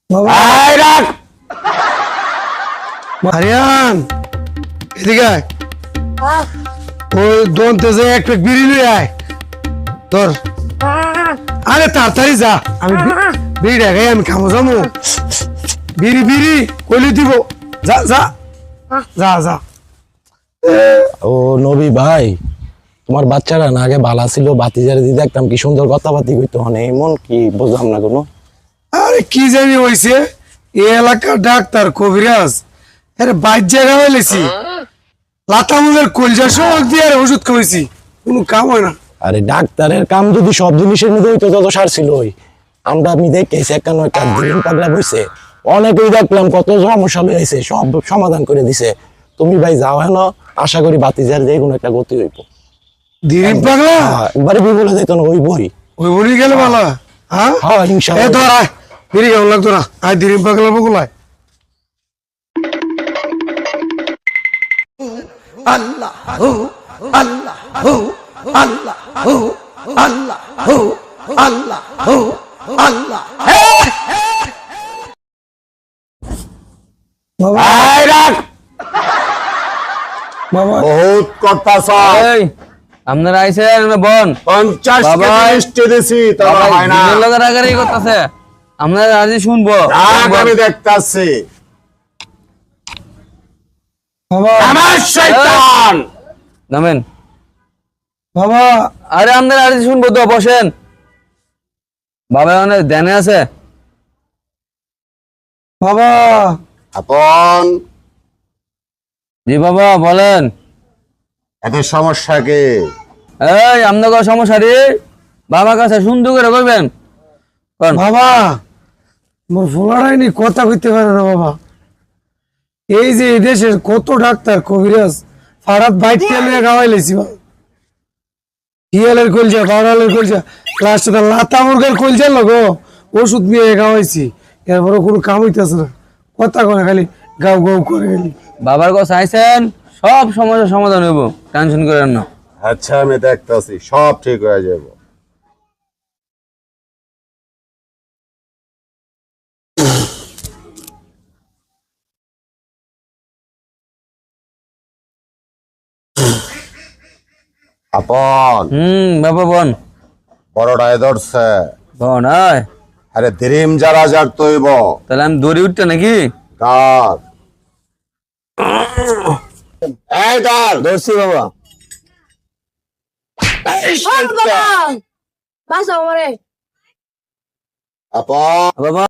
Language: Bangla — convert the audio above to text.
আয় রাখ মারিয়ান এদিকে আয়। ওই দন্তে যে একটা বিড়ি লই আয় ধর। আরে তাড়াতাড়ি যা, আমি বিড়ি ঢাকাই আমি খামো যাবো। বিড়ি বিড়ি কইলে দিব, যা যা যা যা। ও নবী ভাই, তোমার বাচ্চারা না আগে ভালো ছিল, বাতিজারে দিয়ে দেখতাম কি সুন্দর কথাবার্তি কইতো, হনে এমন কি বুঝলাম না কোনো। আরে কি জানি হয়েছে, এই এলাকার ডাক্তার কবিরাজ আরে বাইর জায়গা হয়েছি, লাতামুলের কলজা সহ দিয়ে আর ওষুধ খাওয়াইছি, কোনো কাম হয় না। আরে ডাক্তারের কাম যদি সব জিনিসের মধ্যে হইতো তত সার ছিল। আমরা আমি দেখেছি একটা নয়টা দিন পাগলা বইছে, অনেকেই দেখলাম কত সমস্যা লইছে, সব সমাধান করে দিছে। তুমি ভাই যাও হেন, আশা করি বাতিজার যে কোনো একটা গতি হইব। দিলীপ পাগলা একবারে বিবলে যেত না ওই বই। ওই বলি গেলে ভালো। হ্যাঁ হ্যাঁ এ ইনশাআল্লাহ। ধর আয়, ফিরে কেমন লাগতো না, আয় দিলীপ পাগলা বগুলায়। আল্লাহ হু আল্লাহ হু আল্লাহ হু আল্লাহ হু আল্লাহ হু আল্লাহ। আয় রাখ বাবা, বহুত করতাছ। এই আপনারা আইছেন না বোন 50 বাবা। কেজি মিষ্টি দিছি, তাও হয় না। দিনের লোকের আগারই করতেছে, আপনারা আজি শুনবো। রাগ আমি দেখতাছি। বাবা আমার শয়তান নামেন। বাবা আরে আপনারা আজি শুনবো তো, বসেন। বাবা অনেক ধ্যানে আছে। বাবা আপন জি বাবা বলেন। এত সমস্যা কি? এই আপনার সমস্যা রে, বাবার কাছে সুন্দর করে কইবেন। কোন? বাবা মোর ফোলারাইনি কথা কইতে পারে না বাবা। এই যে এই দেশের কত ডাক্তার কবিরাজ ফারাত বাইট নিয়ে গাওয়াই লেছি, হিয়ালের কলজা বাড়ালের কলজা লাস্টে লাতা মুরগের কলজা লগো ওষুধ নিয়ে গাওয়াইছি, এরপরে কোনো কাম হইতেছে না, কথা করে খালি গাও গাও করে খালি। বাবার কাছে আইছেন, সব সমস্যার সমাধান হইব, টেনশন করেন না। আচ্ছা আমি দেখতাছি, সব ঠিক হয়ে যাব। আপন বাবা বোন বড়টায় ধরছে। বোন আয়, আরে দিরিম যারা যাক তৈব তাহলে আমি দৌড়ি উঠতে নাকি? কার এই কার ধরছি বাবা। আপন বাবা